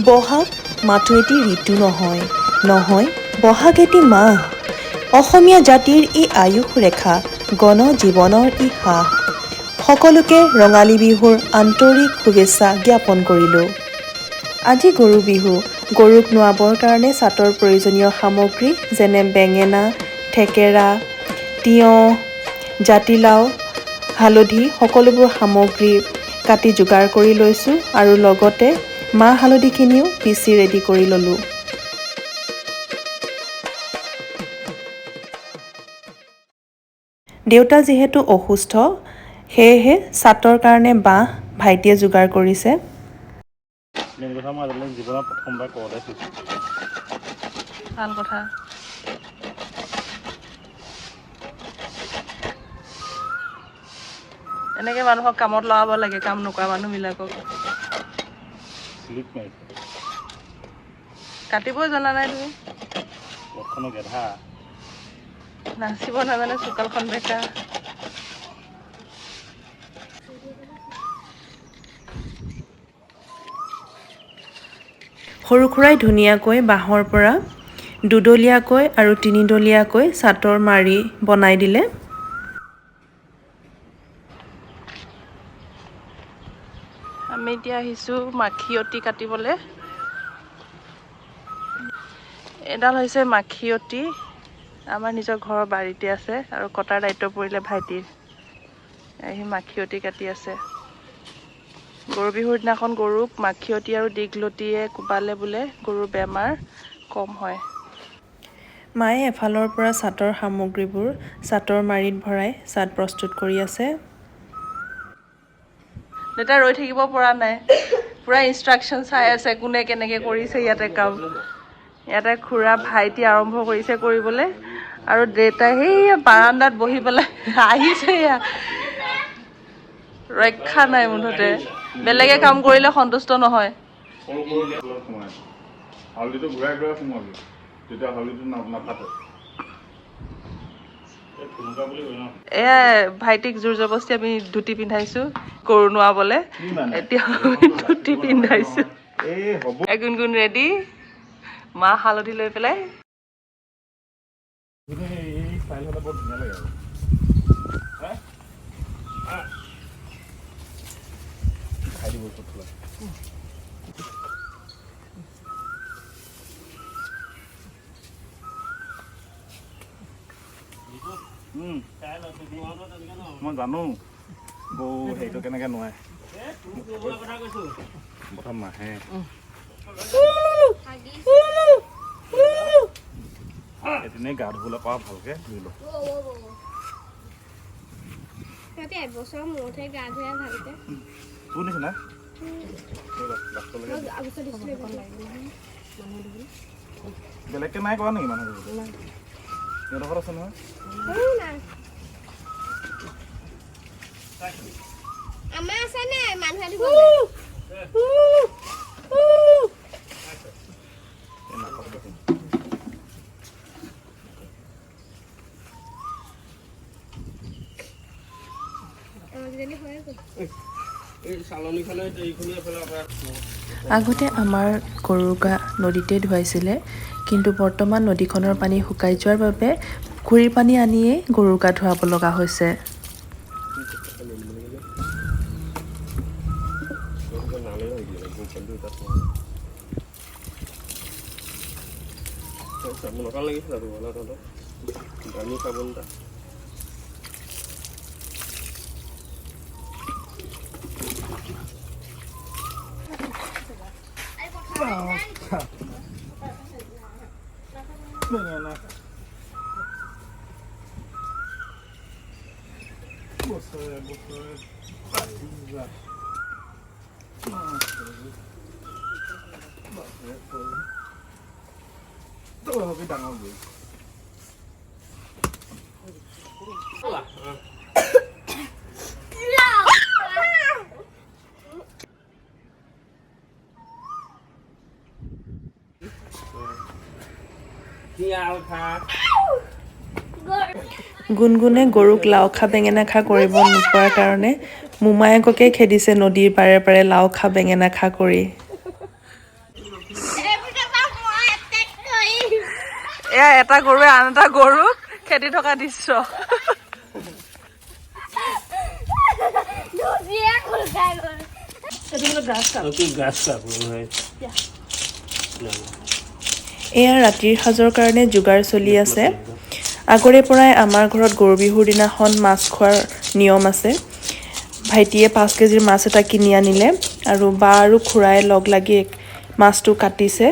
বহাগ মাথো এটি ঋতু নহয়, নহয় বহাগ এটি মাহ। অসমীয়া জাতিৰ ই আয়ুস ৰেখা, গণ জীৱনৰ ই হাঁহ। সকলোকে ৰঙালী বিহুৰ আন্তৰিক শুভেচ্ছা জ্ঞাপন কৰিলোঁ। আজি গৰু বিহু। গৰুক নোৱাবৰ কাৰণে চাটৰ প্ৰয়োজনীয় সামগ্ৰী যেনে বেঙেনা, থেকেৰা, তিয়ঁহ, জাতিলাও, হালধি সকলোবোৰ সামগ্ৰী কাটি যোগাৰ কৰি লৈছোঁ আৰু লগতে মাহ হালধিখিনিও পিচি ৰেডি কৰি ল'লোঁ। দেউতা যিহেতু অসুস্থ, সেয়েহে চাটৰ কাৰণে বাঁহ ভাইটিয়ে যোগাৰ কৰিছে। ভাল কথা। এনেকে মানুহক কামত লগাব লাগে, কাম নকৰা মানুহবিলাকক। কাটিবই জনা নাই তুমি। নাচিব নাজানে চোতালখন বেকা। সৰু সুৰাই ধুনীয়াকৈ বাঁহৰ পৰা দুডলীয়াকৈ আৰু তিনিডলীয়াকৈ চাটৰ মাৰি বনাই দিলে। আমি এতিয়া আহিছোঁ মাখিয়তী কাটিবলৈ। এডাল হৈছে মাখিয়তী, আমাৰ নিজৰ ঘৰৰ বাৰীতে আছে আৰু কটাৰ দায়িত্ব পৰিলে ভাইটিৰ। সি মাখিয়তী কাটি আছে। গৰু বিহুৰ দিনাখন গৰুক মাখিয়তী আৰু দীঘলতিয়ে কোবালে বোলে গৰুৰ বেমাৰ কম হয়। মায়ে এফালৰ পৰা চাটৰ সামগ্ৰীবোৰ চাটৰ মাৰিত ভৰাই চাট প্ৰস্তুত কৰি আছে। দেউতা ৰৈ থাকিব পৰা নাই, পুৰা ইনষ্ট্ৰাকশ্যন চাই আছে কোনে কেনেকৈ কৰিছে ইয়াতে কাম। ইয়াতে খুৰা ভাইটি আৰম্ভ কৰিছে কৰিবলৈ আৰু দেউতাই সেই বাৰান্দাত বহি পেলাই আহিছে। ৰক্ষা নাই মুঠতে, বেলেগে কাম কৰিলে সন্তুষ্ট নহয়। হালধিটো ঘূৰাই ঘূৰাই সোমাবি, তেতিয়া হালধিটো নাফাটে। এয়া ভাইটিক জোৰ জবস্তি আমি ধুতি পিন্ধাইছো গৰু নোৱাবলে। এতিয়া ধুতি পিন্ধাইছো। গুণগুণ ৰেডি, মাহ হালধি লৈ পেলাই। মই জানো বৌ সেইটো কেনেকে নোৱাৰে, প্ৰথম নাহে। এদিনেই গা ধুবলৈ পাওঁ ভালকে ধুই লওঁ। এবছৰ মূৰতহে গা ধুৱাই ভালকে। তোৰ নিচিনা বেলেগকে নাই কৰা নেকি মানুহ? সিহঁতৰ ঘৰত আছে নহয়। আমাৰ আছে নে মানুহে দিব? আগতে আমাৰ গৰু গা নদীতে ধুৱাইছিলে, কিন্তু বৰ্তমান নদীখনৰ পানী শুকাই যোৱাৰ বাবে পুখুৰীৰ পানী আনিয়েই গৰু গা ধুৱাব লগা হৈছে। ডাঙৰ গৈ গুণগুণে গৰুক লাও খা বেঙেনা খা কৰিব নোপোৱাৰ কাৰণে মোমায়েককে খেদিছে নদীৰ পাৰে পাৰে লাও খা বেঙেনা খা কৰি। এয়া এটা গৰুৱে আন এটা গৰুক খেদি থকা দৃশ্য এয়া ৰাতিৰ সাজৰ কাৰণে যোগাৰ চলি আছে আগৰে পৰাই আমাৰ ঘৰত গৰু বিহুৰ দিনাখন মাছ খোৱাৰ নিয়ম আছে ভাইটিয়ে 5 কেজিৰ মাছ এটা কিনি আনিলে আৰু বা আৰু খুৰাই লগ লাগি মাছটো কাটিছে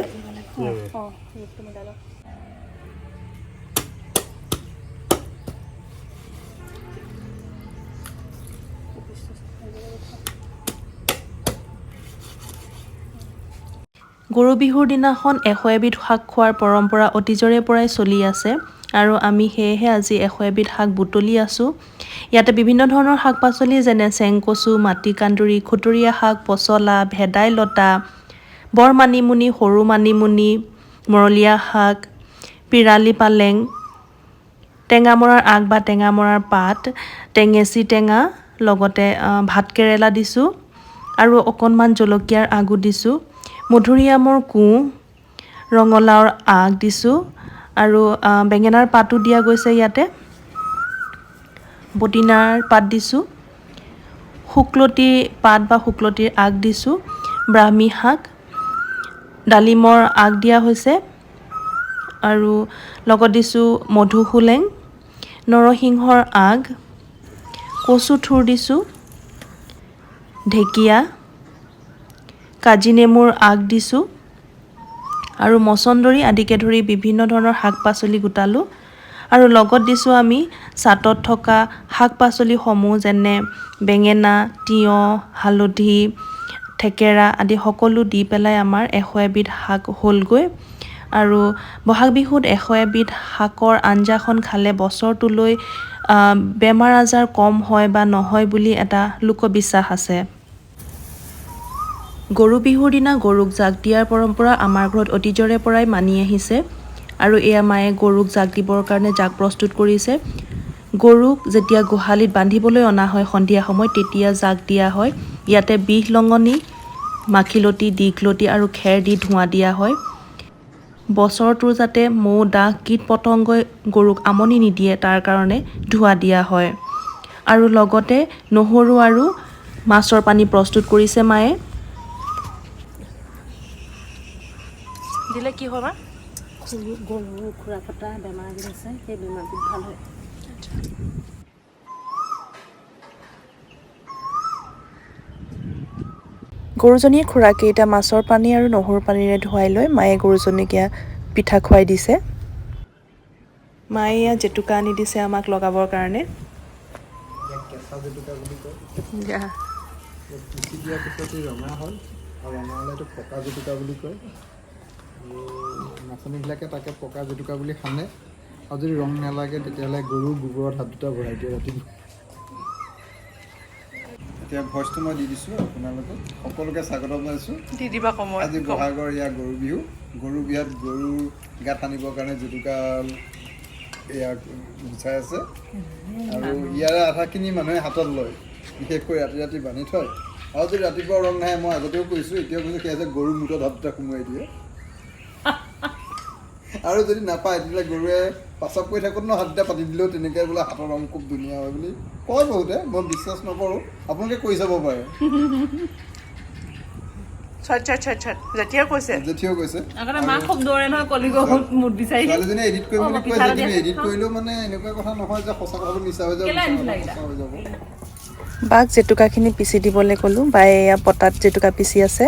গৰু বিহুৰ দিনাখন 100 এবিধ শাক খোৱাৰ পৰম্পৰা অতীজৰে পৰাই চলি আছে আৰু আমি সেয়েহে আজি 100 এবিধ শাক বুটলি আছোঁ ইয়াতে বিভিন্ন ধৰণৰ শাক পাচলি যেনে চেংকচু মাটিকান্দুৰি খুতৰীয়া শাক পচলা ভেদাইলতা বৰ মানিমুনি সৰু মানিমুনি মৰলীয়া শাক পিৰালি পালেং টেঙামৰাৰ আগ বা টেঙামৰাৰ পাত টেঙেচি টেঙা লগতে ভাতকেৰেলা দিছোঁ আৰু অকণমান জলকীয়াৰ আগু দিছোঁ মধুৰিআমৰ কোঁ ৰঙালাওৰ আগ দিছোঁ আৰু বেঙেনাৰ পাতো দিয়া গৈছে ইয়াতে বদিনাৰ পাত দিছোঁ শুকলতি পাত বা শুকলতিৰ আগ দিছোঁ ব্ৰাহ্মী শাক ডালিমৰ আগ দিয়া হৈছে আৰু লগত দিছোঁ মধুসোলেং নৰসিংহৰ আগ কচু থুৰ দিছোঁ ঢেকীয়া কাজি নেমুৰ আগ দিছোঁ আৰু মচন্দৰী আদিকে ধৰি বিভিন্ন ধৰণৰ শাক পাচলি গোটালোঁ আৰু লগত দিছোঁ আমি চাটত থকা শাক পাচলিসমূহ যেনে বেঙেনা তিয়ঁহ হালধি থেকেৰা আদি সকলো দি পেলাই আমাৰ 100 এবিধ শাক হ'লগৈ আৰু বহাগ বিহুত 100 এবিধ শাকৰ আঞ্জাখন খালে বছৰটোলৈ বেমাৰ আজাৰ কম হয় বা নহয় বুলি এটা লোকবিশ্বাস আছে গৰু বিহুৰ দিনা গৰুক জাক দিয়াৰ পৰম্পৰা আমাৰ ঘৰত অতীজৰে পৰাই মানি আহিছে আৰু এয়া মায়ে গৰুক জাক দিবৰ কাৰণে জাক প্ৰস্তুত কৰিছে গৰুক যেতিয়া গোহালিত বান্ধিবলৈ অনা হয় সন্ধিয়া সময়ত তেতিয়া জাক দিয়া হয় ইয়াতে বিহ লঙনি মাখিলতি দীঘলতি আৰু খেৰ দি ধোঁৱা দিয়া হয় বছৰটোৰ যাতে মৌ দাহ কীট পতংগই গৰুক আমনি নিদিয়ে তাৰ কাৰণে ধোঁৱা দিয়া হয় আৰু লগতে নহৰু আৰু মাছৰ পানী প্ৰস্তুত কৰিছে মায়ে দিলে কি হয় মা গৰু খুৰা ফটা বেমাৰ আছে সেই বেমাৰটো ভাল হয় গৰুজনীয়ে খুৰাকেইটা মাছৰ পানী আৰু নহৰু পানীৰে ধুৱাই লৈ মায়ে গৰুজনীক পিঠা খুৱাই দিছে মায়ে ইয়াত জেতুকা আনি দিছে আমাক লগাবৰ কাৰণে কেঁচা জেতুকা বুলি কয় পিচি দিয়াৰ পিছত ৰঙা হয় আৰু ৰঙা হ'লেতো পকা জেতুকা বুলি কয় আৰু নাচনীবিলাকে তাকে পকা জেতুকা বুলি সানে আৰু যদি ৰং নালাগে তেতিয়াহ'লে গৰুৰ গোবৰত হাত দুটা ভৰাই দিয়ে ৰাতিপুৱা এতিয়া ভইচটো মই দি দিছোঁ আপোনালোকক সকলোকে স্বাগতম জনাইছোঁ দি দিবা সময় আজি বহাগৰ ইয়াৰ গৰু বিহু গৰু বিয়াত গৰুৰ গাত সানিবৰ কাৰণে জেতুকা ইয়াক গুচাই আছে আৰু ইয়াৰে আধাখিনি মানুহে হাতত লয় বিশেষকৈ ৰাতি ৰাতি বান্ধি থয় আৰু যদি ৰাতিপুৱা ৰং নাহে মই আগতেও কৈছোঁ এতিয়াও কৈছোঁ সেয়া যে গৰুৰ মূৰত হাত দুটা সোমোৱাই দিয়ে আৰু যদি নাপায় তেতিয়াহ'লে গৰুৱে পাচাব কৰি থাকোঁতে হাত দুটা পাতি দিলেও তেনেকৈ বোলে হাতৰ ৰং খুব ধুনীয়া হয় বুলি কয় বহুতে মই বিশ্বাস নকৰোঁ আপোনালোকে কৰি চাব পাৰে যেতিয়া কৈছে জেঠিও কৈছে ছোৱালীজনীয়ে এডিট কৰিম বুলি কৈছে কিন্তু এডিট কৰিলেও মানে এনেকুৱা কথা নহয় যে সঁচা কথাটো মিছা হৈ যাব সঁচা হৈ যাব বাক জেতুকাখিনি পিচি দিবলৈ ক'লোঁ বায়ে এয়া পতাত জেতুকা পিচি আছে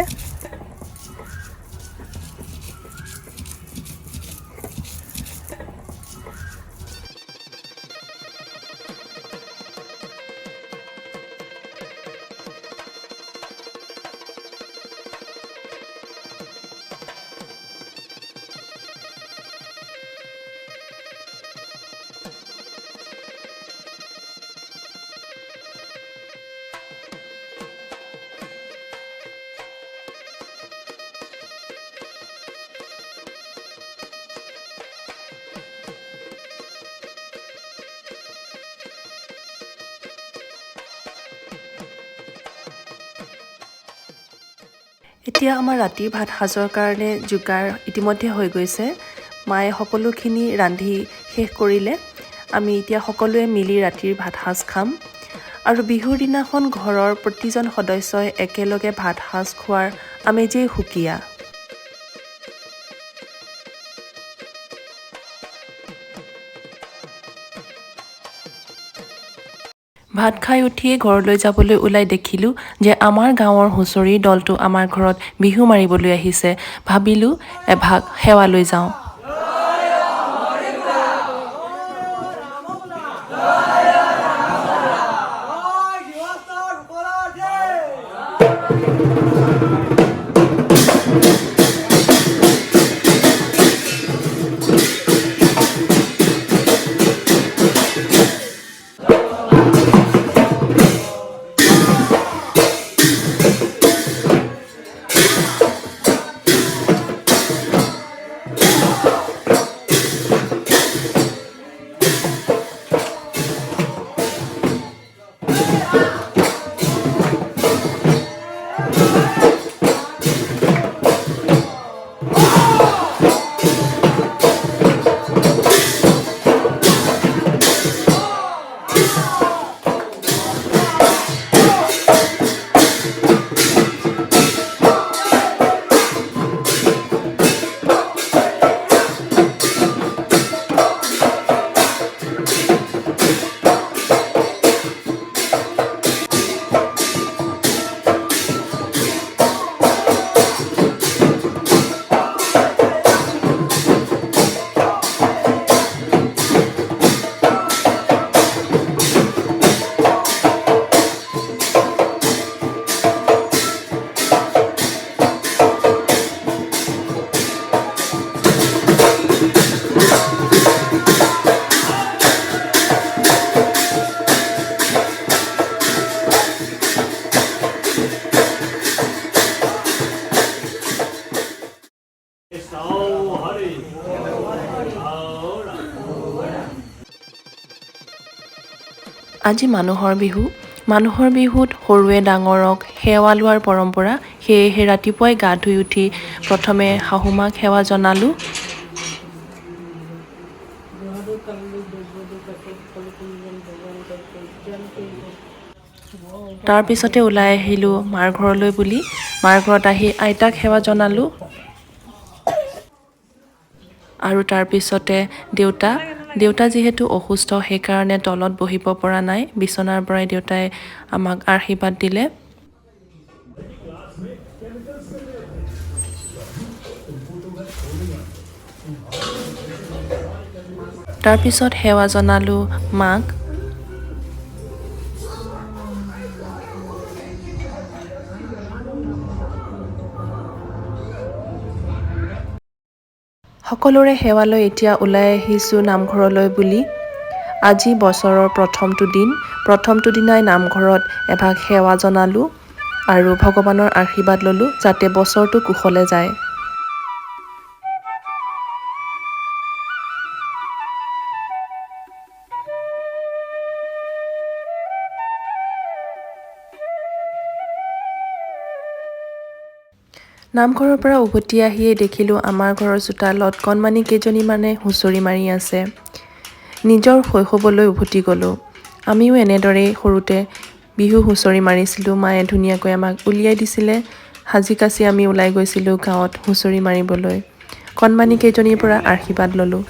এতিয়া আমাৰ ৰাতিৰ ভাত সাজৰ কাৰণে যোগাৰ ইতিমধ্যে হৈ গৈছে। মায়ে সকলোখিনি ৰান্ধি শেষ কৰিলে। আমি এতিয়া সকলোৱে মিলি ৰাতিৰ ভাত সাজ খাম। আৰু বিহুৰ দিনাখন ঘৰৰ প্ৰতিজন সদস্যই একেলগে ভাত সাজ খোৱাৰ আমেজেই সুকীয়া। ভাত খাই উঠিয়ে ঘৰলৈ যাবলৈ ওলাই দেখিলোঁ যে আমাৰ গাঁৱৰ হুঁচৰিৰ দলটো আমাৰ ঘৰত বিহু মাৰিবলৈ আহিছে। ভাবিলোঁ এভাগ সেৱা লৈ যাওঁ। আজি মানুহৰ বিহু। মানুহৰ বিহুত সৰুৱে ডাঙৰক সেৱা লোৱাৰ পৰম্পৰা। সেয়েহে ৰাতিপুৱাই গা ধুই উঠি প্ৰথমে শাহুমাক সেৱা জনালোঁ। তাৰপিছতে ওলাই আহিলোঁ মাৰ ঘৰলৈ বুলি। মাৰ ঘৰত আহি আইতাক সেৱা জনালোঁ। আৰু তাৰপিছতে দেউতা যিহেতু অসুস্থ, সেইকাৰণে তলত বহিব পৰা নাই। বিচনাৰ পৰাই দেউতাই আমাক আশীৰ্বাদ দিলে। তাৰপিছত সেৱা জনালোঁ মাক। সকলোৰে সেৱা লৈ এতিয়া ওলাই আহিছোঁ নামঘৰলৈ বুলি। আজি বছৰৰ প্ৰথমটো দিনাই নামঘৰত এভাগ সেৱা জনালোঁ আৰু ভগৱানৰ আশীৰ্বাদ ল'লোঁ যাতে বছৰটো কুশলে যায়। নামঘৰৰ পৰা উভতি আহিয়ে দেখিলোঁ আমাৰ ঘৰৰ চোতালত কণমানি কেইজনীমানে হুঁচৰি মাৰি আছে। নিজৰ শৈশৱলৈ উভতি গ'লোঁ। আমিও এনেদৰেই সৰুতে বিহু হুঁচৰি মাৰিছিলোঁ। মায়ে ধুনীয়াকৈ আমাক উলিয়াই দিছিলে। সাজি কাচি আমি ওলাই গৈছিলোঁ গাঁৱত হুঁচৰি মাৰিবলৈ। কণমানি কেইজনীৰ পৰা আশীৰ্বাদ ল'লোঁ।